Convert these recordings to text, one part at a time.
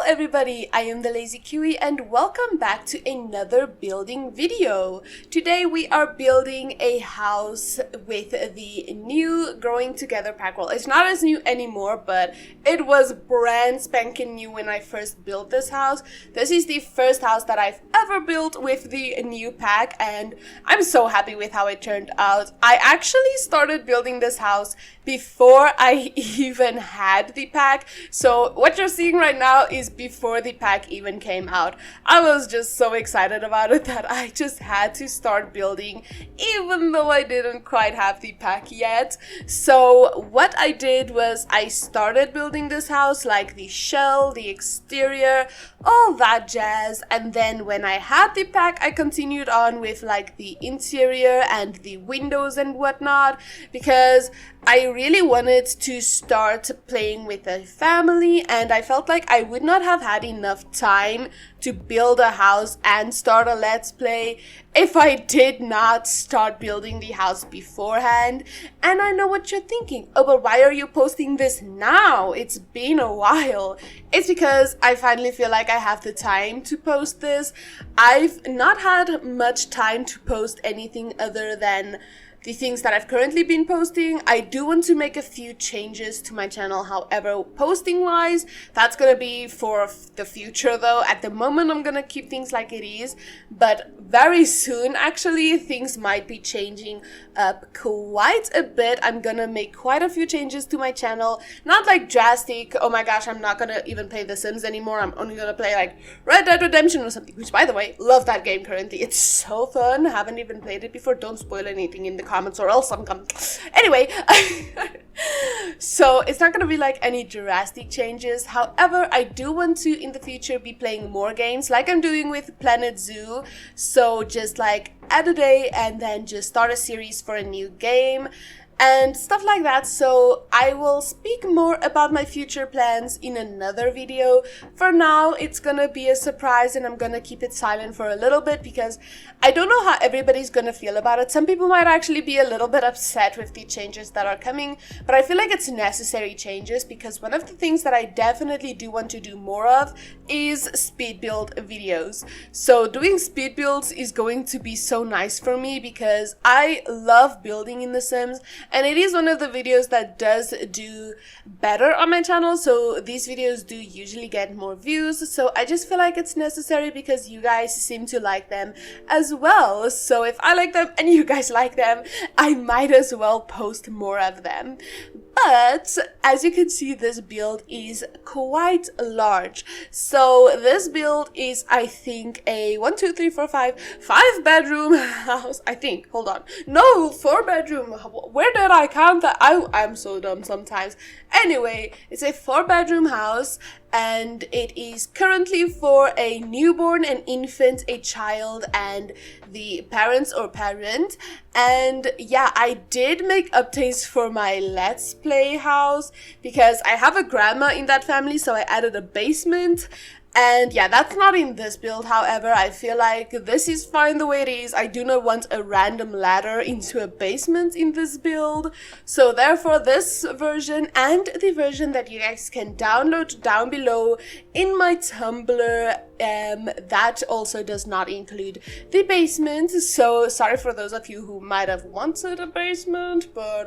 everybody, I am the Lazy Kiwi and welcome back to another building video. Today we are building a house with the new Growing Together pack. Well, it's not as new anymore, but it was brand spanking new when I first built this house. This is the first house that I've ever built with the new pack and I'm so happy with how it turned out. I actually started building this house before I even had the pack, so what you're seeing right now is before the pack even came out. I was just so excited about it that I just had to start building even though I didn't quite have the pack yet. So what I did was I started building this house, like the shell, the exterior, all that jazz, and then when I had the pack I continued on with like the interior and the windows and whatnot, because I really wanted to start playing with a family and I felt like I would not have had enough time to build a house and start a let's play if I did not start building the house beforehand. And I know what you're thinking, oh, but why are you posting this now? It's been a while. It's because I finally feel like I have the time to post this. I've not had much time to post anything other than the things that I've currently been posting. I do want to make a few changes to my channel, however, posting wise, that's gonna be for the future though. At the moment, I'm gonna keep things like it is, but very soon, actually, things might be changing up quite a bit. I'm gonna make quite a few changes to my channel, not like drastic, oh my gosh, I'm not gonna even play The Sims anymore, I'm only gonna play like Red Dead Redemption or something, which by the way, love that game currently, it's so fun, haven't even played it before, don't spoil anything in the comments or else I'm coming. Anyway, so it's not gonna be like any drastic changes. However, I do want to in the future be playing more games like I'm doing with Planet Zoo. So just like add a day and then just start a series for a new game and stuff like that. So I will speak more about my future plans in another video. For now, it's gonna be a surprise and I'm gonna keep it silent for a little bit because I don't know how everybody's gonna feel about it. Some people might actually be a little bit upset with the changes that are coming, but I feel like it's necessary changes because one of the things that I definitely do want to do more of is speed build videos. So doing speed builds is going to be so nice for me because I love building in The Sims. And it is one of the videos that does do better on my channel, so these videos do usually get more views, so I just feel like it's necessary because you guys seem to like them as well. So if I like them and you guys like them, I might as well post more of them. But as you can see, this build is quite large. So this build is, I think, a 5 bedroom house. I think, hold on. No, 4 bedroom. Where did I count that? I'm so dumb sometimes. Anyway, it's a 4 bedroom house and it is currently for a newborn, an infant, a child, and the parents or parent. And yeah, I did make updates for my Let's Play house because I have a grandma in that family, so I added a basement. And yeah, that's not in this build. However, I feel like this is fine the way it is. I do not want a random ladder into a basement in this build. So therefore, this version and the version that you guys can download down below in my Tumblr, that also does not include the basement. So sorry for those of you who might have wanted a basement, but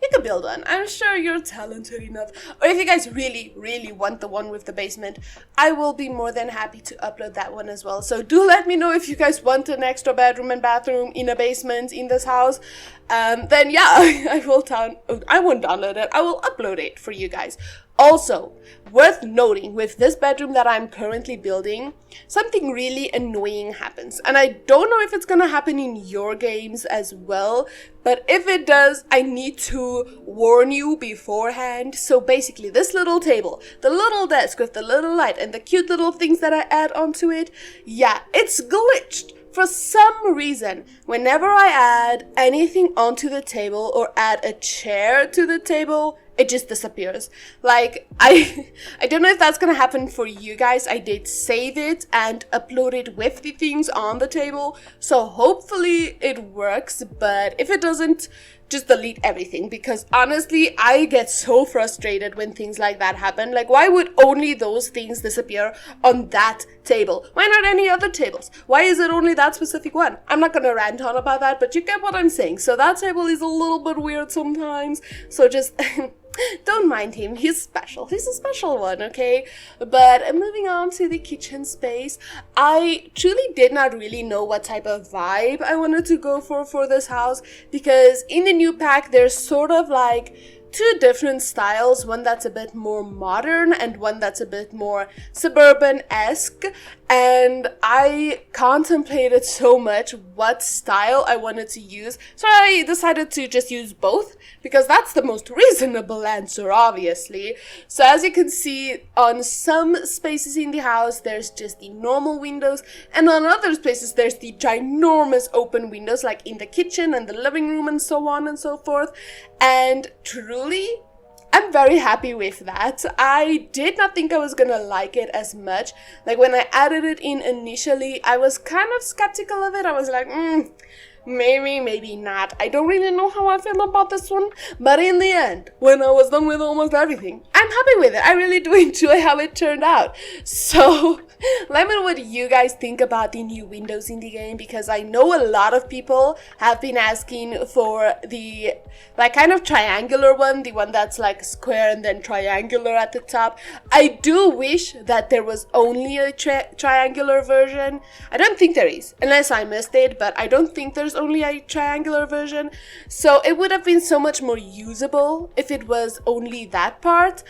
you can build one. I'm sure you're talented enough. Or if you guys really, really want the one with the basement, I will be more than happy to upload that one as well. So do let me know if you guys want an extra bedroom and bathroom in a basement in this house. Then yeah, I won't download it. I will upload it for you guys. Also, worth noting, with this bedroom that I'm currently building, something really annoying happens. And I don't know if it's gonna happen in your games as well, but if it does, I need to warn you beforehand. So basically, this little table, the little desk with the little light and the cute little things that I add onto it, yeah, it's glitched. For some reason, whenever I add anything onto the table or add a chair to the table, it just disappears. Like, I don't know if that's gonna happen for you guys. I did save it and upload it with the things on the table, so hopefully it works, but if it doesn't, just delete everything, because honestly, I get so frustrated when things like that happen. Like, why would only those things disappear on that table? Why not any other tables? Why is it only that specific one? I'm not gonna rant on about that, but you get what I'm saying. So that table is a little bit weird sometimes, so just don't mind him. He's special. He's a special one, okay? But moving on to the kitchen space, I truly did not really know what type of vibe I wanted to go for this house, because in the new pack, there's sort of like two different styles, one that's a bit more modern and one that's a bit more suburban-esque, and I contemplated so much what style I wanted to use, so I decided to just use both, because that's the most reasonable answer, obviously. So as you can see, on some spaces in the house, there's just the normal windows, and on other spaces, there's the ginormous open windows, like in the kitchen and the living room and so on and so forth, and truly, I'm very happy with that. I did not think I was gonna like it as much. Like, when I added it in initially, I was kind of skeptical of it. I was like, maybe, maybe not. I don't really know how I feel about this one. But in the end, when I was done with almost everything, I'm happy with it. I really do enjoy how it turned out. So, let me know what you guys think about the new windows in the game, because I know a lot of people have been asking for the like kind of triangular one, the one that's like square and then triangular at the top. I do wish that there was only a triangular version. I don't think there is, unless I missed it, but I don't think there's only a triangular version. So it would have been so much more usable if it was only that part.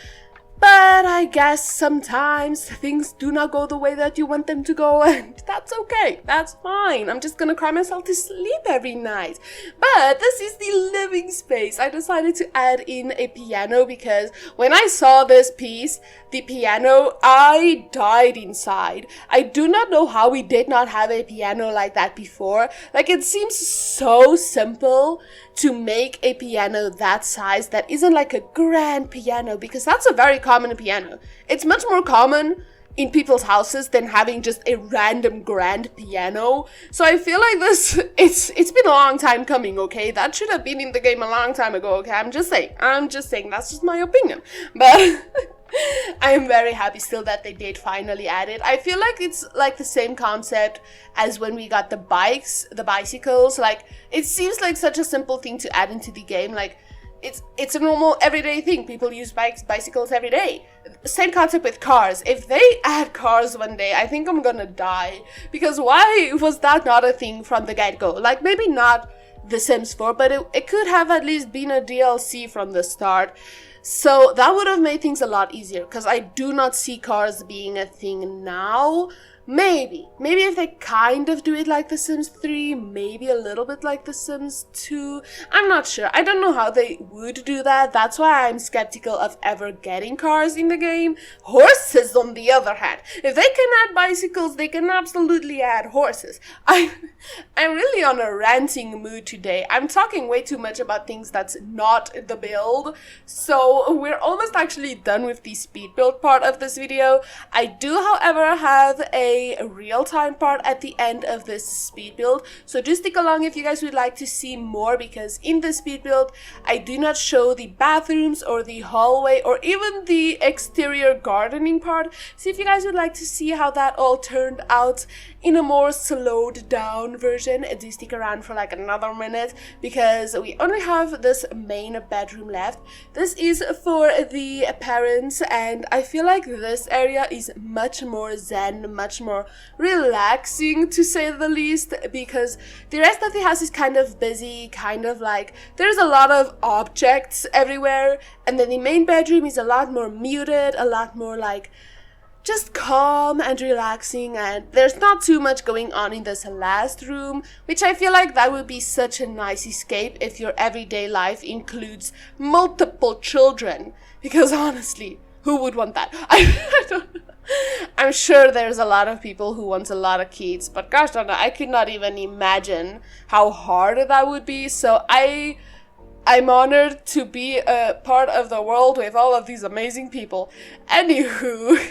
But I guess sometimes things do not go the way that you want them to go, and that's okay. That's fine. I'm just gonna cry myself to sleep every night. But this is the living space. I decided to add in a piano because when I saw this piece, the piano, I died inside. I do not know how we did not have a piano like that before. Like, it seems so simple to make a piano that size that isn't like a grand piano, because that's a very common piano. It's much more common in people's houses than having just a random grand piano. So I feel like this, it's been a long time coming, okay? That should have been in the game a long time ago, okay? I'm just saying, that's just my opinion. But I am very happy still that they did finally add it. I feel like it's like the same concept as when we got the bicycles. Like, it seems like such a simple thing to add into the game. Like, it's a normal everyday thing. People use bicycles every day. Same concept with cars. If they add cars one day, I think I'm gonna die. Because why was that not a thing from the get-go? Like, maybe not The Sims 4, but it could have at least been a DLC from the start. So that would have made things a lot easier, because I do not see cars being a thing now. Maybe if they kind of do it like The Sims 3, maybe a little bit like The Sims 2. I'm not sure. I don't know how they would do that. That's why I'm skeptical of ever getting cars in the game. Horses, on the other hand, if they can add bicycles, they can absolutely add horses. I'm really on a ranting mood today. I'm talking way too much about things that's not the build. So we're almost actually done with the speed build part of this video. I do, however, have a real-time part at the end of this speed build, so just stick along if you guys would like to see more, because in the speed build I do not show the bathrooms or the hallway or even the exterior gardening part. So if you guys would like to see how that all turned out in a more slowed down version, do stick around for like another minute, because we only have this main bedroom left. This is for the parents, and I feel like this area is much more zen, much more relaxing, to say the least, because the rest of the house is kind of busy, kind of like there's a lot of objects everywhere, and then the main bedroom is a lot more muted, a lot more like just calm and relaxing, and there's not too much going on in this last room, which I feel like that would be such a nice escape if your everyday life includes multiple children, because honestly, who would want that? I don't know. I'm sure there's a lot of people who want a lot of kids, but gosh darn it, I could not even imagine how hard that would be. So I I'm honored to be a part of the world with all of these amazing people. Anywho,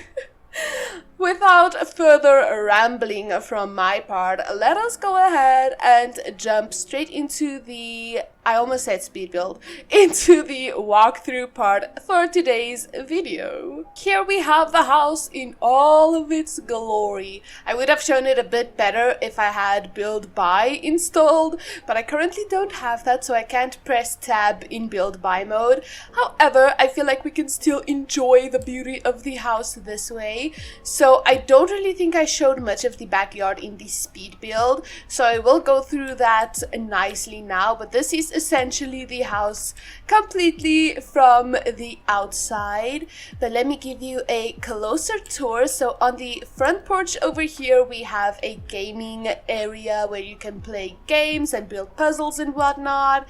without further rambling from my part, let us go ahead and jump straight into the, I almost said speed build, into the walkthrough part for today's video. Here we have the house in all of its glory. I would have shown it a bit better if I had build by installed, but I currently don't have that, so I can't press tab in build by mode. However, I feel like we can still enjoy the beauty of the house this way. So I don't really think I showed much of the backyard in the speed build, so I will go through that nicely now, but this is essentially the house completely from the outside. But let me give you a closer tour. So on the front porch over here we have a gaming area where you can play games and build puzzles and whatnot.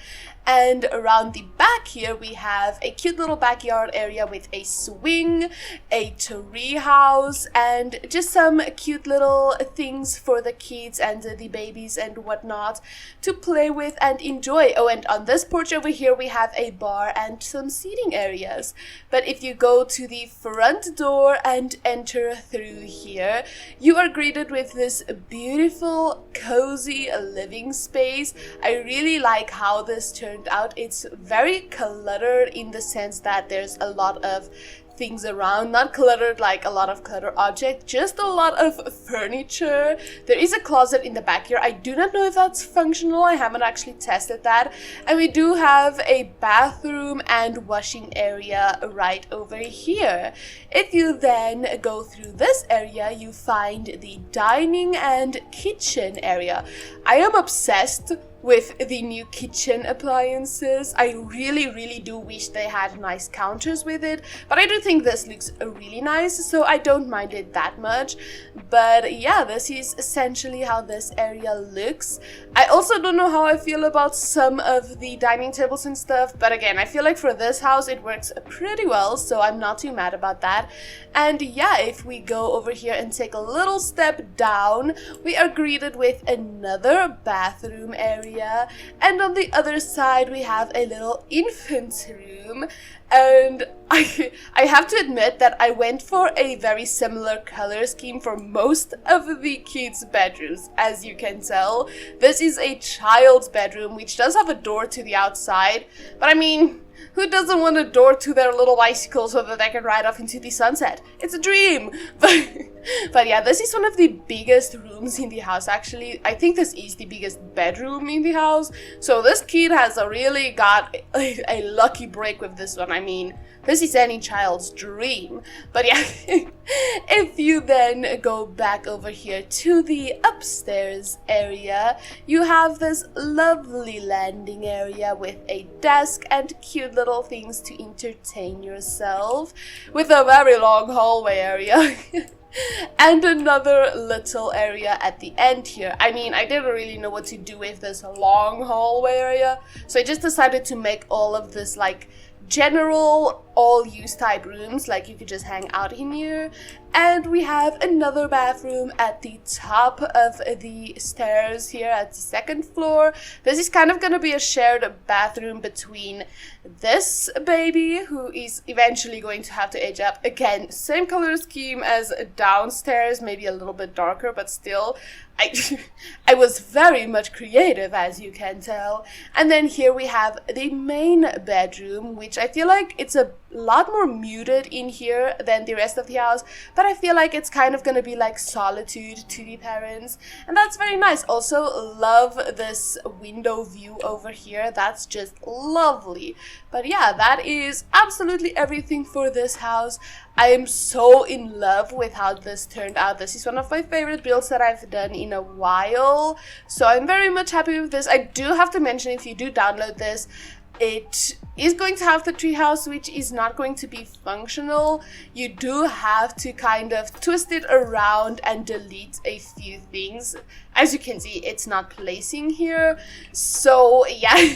And around the back here we have a cute little backyard area with a swing, a tree house, and just some cute little things for the kids and the babies and whatnot to play with and enjoy. Oh, and on this porch over here we have a bar and some seating areas. But if you go to the front door and enter through here, you are greeted with this beautiful, cozy living space. I really like how this turned out. It's very cluttered in the sense that there's a lot of things around, not cluttered like a lot of clutter objects, just a lot of furniture. There is a closet in the back here. I do not know if that's functional. I haven't actually tested that. And we do have a bathroom and washing area right over here. If you then go through this area, you find the dining and kitchen area. I am obsessed with the new kitchen appliances. I really do wish they had nice counters with it, but I do think this looks really nice, so I don't mind it that much. But yeah, this is essentially how this area looks. I also don't know how I feel about some of the dining tables and stuff, but again, I feel like for this house it works pretty well, so I'm not too mad about that. And yeah, if we go over here and take a little step down, we are greeted with another bathroom area. And on the other side we have a little infant room, and I have to admit that I went for a very similar color scheme for most of the kids' bedrooms. As you can tell, this is a child's bedroom, which does have a door to the outside, but I mean, who doesn't want a door to their little bicycle so that they can ride off into the sunset? It's a dream! But yeah, this is one of the biggest rooms in the house, actually. I think this is the biggest bedroom in the house. So this kid has really got a lucky break with this one. I mean, this is any child's dream. But yeah, if you then go back over here to the upstairs area, you have this lovely landing area with a desk and cute little things to entertain yourself, with a very long hallway area. And another little area at the end here. I mean, I didn't really know what to do with this long hallway area, so I just decided to make all of this like general all-use type rooms, like you could just hang out in here. And we have another bathroom at the top of the stairs here at the second floor. This is kind of gonna be a shared bathroom between this baby, who is eventually going to have to age up. Again, same color scheme as downstairs, maybe a little bit darker, but still, I was very much creative, as you can tell. And then here we have the main bedroom, which I feel like it's a lot more muted in here than the rest of the house, but I feel like it's kind of gonna be like solitude to the parents, and that's very nice. Also love this window view over here. That's just lovely. But yeah, that is absolutely everything for this house. I am so in love with how this turned out. This is one of my favorite builds that I've done in a while, so I'm very much happy with this. I do have to mention, if you do download this, it is going to have the treehouse, which is not going to be functional. You do have to kind of twist it around and delete a few things. As you can see, it's not placing here. So yeah,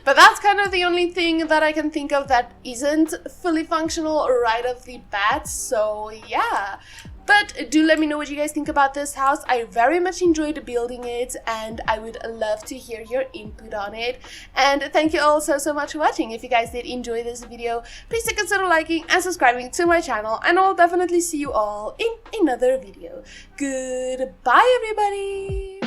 but that's kind of the only thing that I can think of that isn't fully functional right off the bat. So yeah. But do let me know what you guys think about this house. I very much enjoyed building it and I would love to hear your input on it. And thank you all so much for watching. If you guys did enjoy this video, please do consider liking and subscribing to my channel, and I'll definitely see you all in another video. Goodbye everybody!